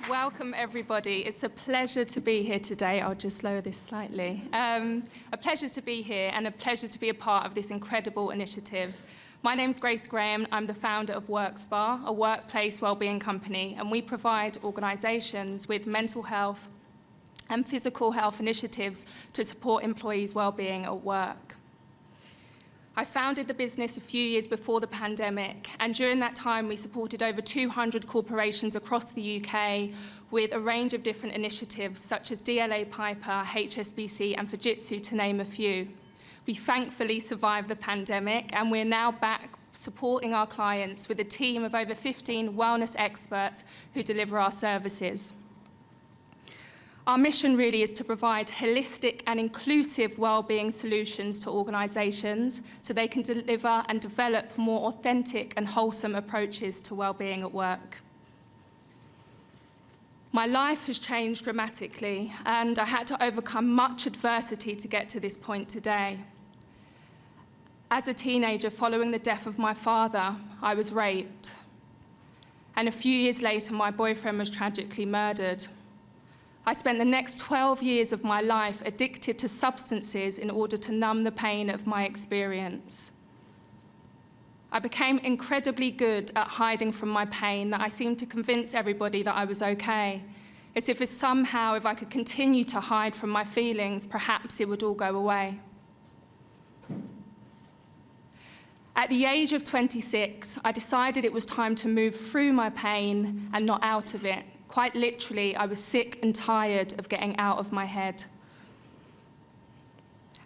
Welcome, everybody. It's a pleasure to be here today. I'll just lower this slightly. A pleasure to be here and a pleasure to be a part of this incredible initiative. My name's Grace Graham. I'm the founder of WorkSpa, a workplace wellbeing company, and we provide organisations with mental health and physical health initiatives to support employees' wellbeing at work. I founded the business a few years before the pandemic, and during that time we supported over 200 corporations across the UK with a range of different initiatives such as DLA Piper, HSBC and Fujitsu, to name a few. We thankfully survived the pandemic, and we're now back supporting our clients with a team of over 15 wellness experts who deliver our services. Our mission really is to provide holistic and inclusive wellbeing solutions to organisations so they can deliver and develop more authentic and wholesome approaches to wellbeing at work. My life has changed dramatically, and I had to overcome much adversity to get to this point today. As a teenager, following the death of my father, I was raped. And a few years later, my boyfriend was tragically murdered. I spent the next 12 years of my life addicted to substances in order to numb the pain of my experience. I became incredibly good at hiding from my pain, that I seemed to convince everybody that I was okay, as if somehow if I could continue to hide from my feelings, perhaps it would all go away. At the age of 26, I decided it was time to move through my pain and not out of it. Quite literally, I was sick and tired of getting out of my head.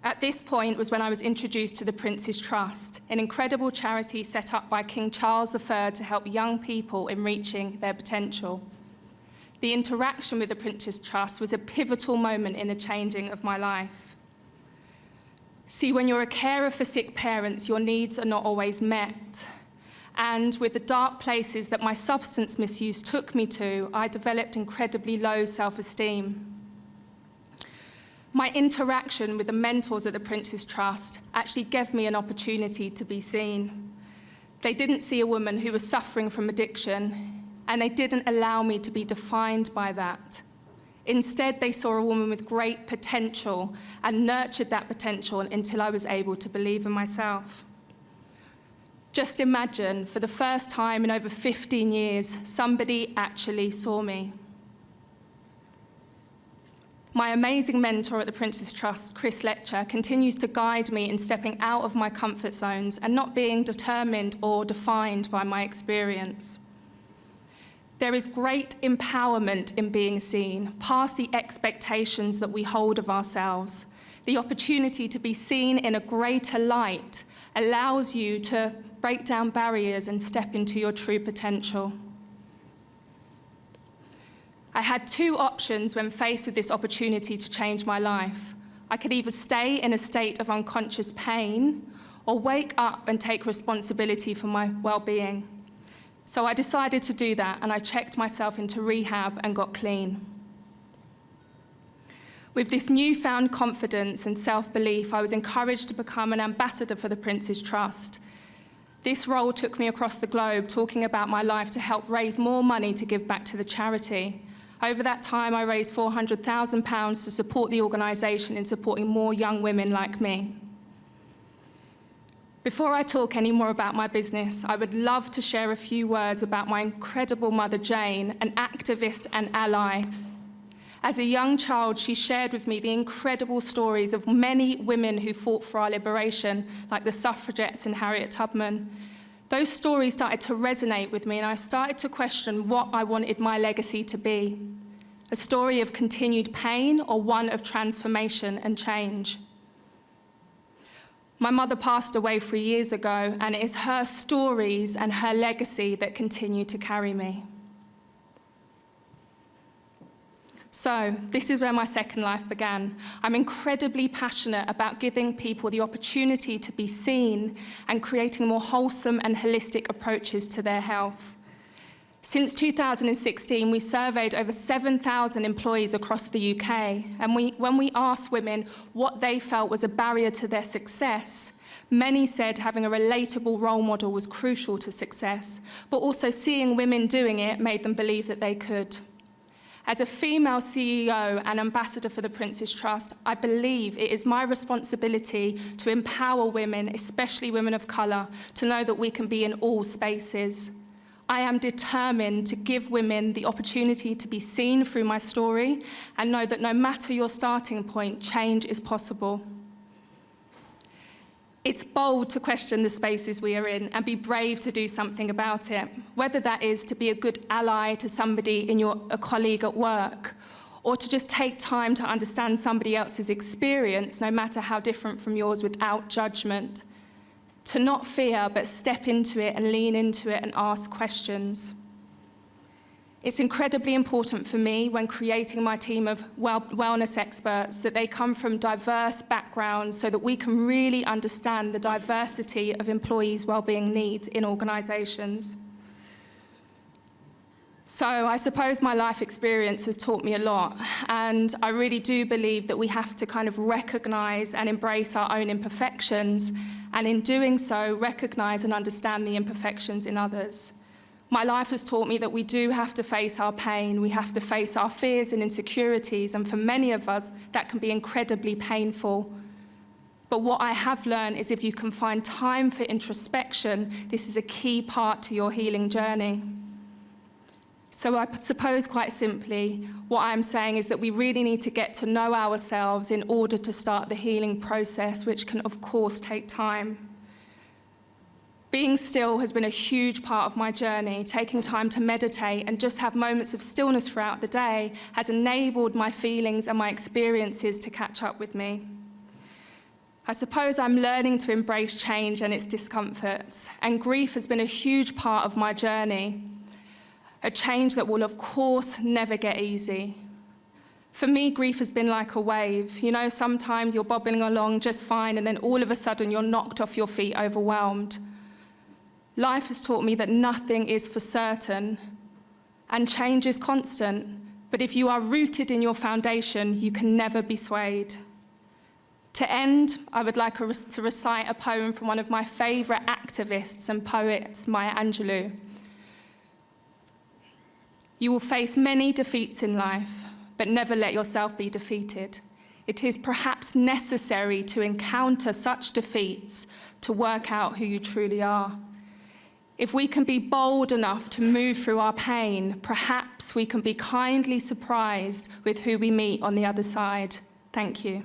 At this point was when I was introduced to the Prince's Trust, an incredible charity set up by King Charles III to help young people in reaching their potential. The interaction with the Prince's Trust was a pivotal moment in the changing of my life. See, when you're a carer for sick parents, your needs are not always met. And with the dark places that my substance misuse took me to, I developed incredibly low self-esteem. My interaction with the mentors at the Prince's Trust actually gave me an opportunity to be seen. They didn't see a woman who was suffering from addiction, and they didn't allow me to be defined by that. Instead, they saw a woman with great potential and nurtured that potential until I was able to believe in myself. Just imagine, for the first time in over 15 years, somebody actually saw me. My amazing mentor at the Prince's Trust, Chris Letcher, continues to guide me in stepping out of my comfort zones and not being determined or defined by my experience. There is great empowerment in being seen, past the expectations that we hold of ourselves. The opportunity to be seen in a greater light allows you to break down barriers and step into your true potential. I had two options when faced with this opportunity to change my life. I could either stay in a state of unconscious pain or wake up and take responsibility for my well-being. So I decided to do that, and I checked myself into rehab and got clean. With this newfound confidence and self-belief, I was encouraged to become an ambassador for the Prince's Trust. This role took me across the globe, talking about my life to help raise more money to give back to the charity. Over that time, I raised £400,000 to support the organisation in supporting more young women like me. Before I talk any more about my business, I would love to share a few words about my incredible mother, Jane, an activist and ally. As a young child, she shared with me the incredible stories of many women who fought for our liberation, like the suffragettes and Harriet Tubman. Those stories started to resonate with me, and I started to question what I wanted my legacy to be. A story of continued pain or one of transformation and change. My mother passed away 3 years ago, and it is her stories and her legacy that continue to carry me. So, this is where my second life began. I'm incredibly passionate about giving people the opportunity to be seen and creating more wholesome and holistic approaches to their health. Since 2016, we surveyed over 7,000 employees across the UK, and when we asked women what they felt was a barrier to their success, many said having a relatable role model was crucial to success, but also seeing women doing it made them believe that they could. As a female CEO and ambassador for the Prince's Trust, I believe it is my responsibility to empower women, especially women of colour, to know that we can be in all spaces. I am determined to give women the opportunity to be seen through my story and know that no matter your starting point, change is possible. It's bold to question the spaces we are in and be brave to do something about it, whether that is to be a good ally to somebody a colleague at work, or to just take time to understand somebody else's experience, no matter how different from yours, without judgment. To not fear, but step into it and lean into it and ask questions. It's incredibly important for me when creating my team of wellness experts that they come from diverse backgrounds so that we can really understand the diversity of employees' wellbeing needs in organisations. So I suppose my life experience has taught me a lot, and I really do believe that we have to kind of recognise and embrace our own imperfections, and in doing so, recognise and understand the imperfections in others. My life has taught me that we do have to face our pain, we have to face our fears and insecurities, and for many of us, that can be incredibly painful. But what I have learned is if you can find time for introspection, this is a key part to your healing journey. So I suppose quite simply, what I'm saying is that we really need to get to know ourselves in order to start the healing process, which can of course take time. Being still has been a huge part of my journey. Taking time to meditate and just have moments of stillness throughout the day has enabled my feelings and my experiences to catch up with me. I suppose I'm learning to embrace change and its discomforts, and grief has been a huge part of my journey. A change that will, of course, never get easy. For me, grief has been like a wave. You know, sometimes you're bobbing along just fine, and then all of a sudden you're knocked off your feet, overwhelmed. Life has taught me that nothing is for certain, and change is constant. But if you are rooted in your foundation, you can never be swayed. To end, I would like to recite a poem from one of my favourite activists and poets, Maya Angelou. You will face many defeats in life, but never let yourself be defeated. It is perhaps necessary to encounter such defeats to work out who you truly are. If we can be bold enough to move through our pain, perhaps we can be kindly surprised with who we meet on the other side. Thank you.